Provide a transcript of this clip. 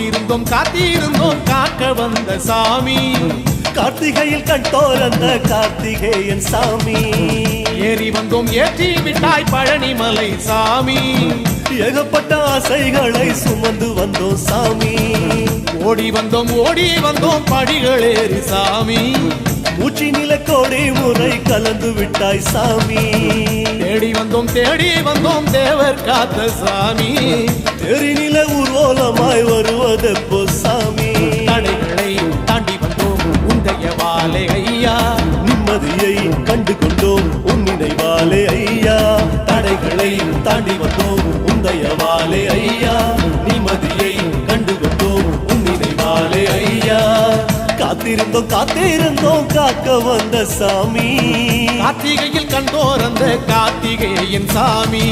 காத்திருந்தோம் காத்திருந்தோம் காக்க வந்த சாமி. கார்த்திகையில் கண்டோர் அந்த கார்த்திகேயன் சாமி. ஏறி வந்தோம் ஏற்றி விட்டாய் பழனிமலை சாமி. ஏகப்பட்ட ஆசைகளை சுமந்து வந்தோம் சாமி. ஓடி வந்தோம் படிகளேறி சாமி. மூச்சி நில கோடி முறை கலந்து விட்டாய் சாமி. தேடி வந்தோம் தேவர் காத்த சாமி. எரிநில ஊர்வலமாய் வருவதெப்போ சாமி. தடைகளை தாண்டி வந்தோம் உந்தைய வாலே ஐயா. நிம்மதியை கண்டு கொண்டோம் உன் நினைவாலே ஐயா. தடைகளை தாண்டி வந்தோம் உந்தைய வாலே ஐயா. நிம்மதியை கண்டு கொண்டோம் உன் நினைவாலே ஐயா. காத்திருந்தோம் காக்க வந்த சாமி. கார்த்திகையில் கண்டோர் அந்த கார்த்திகேயன் சாமி.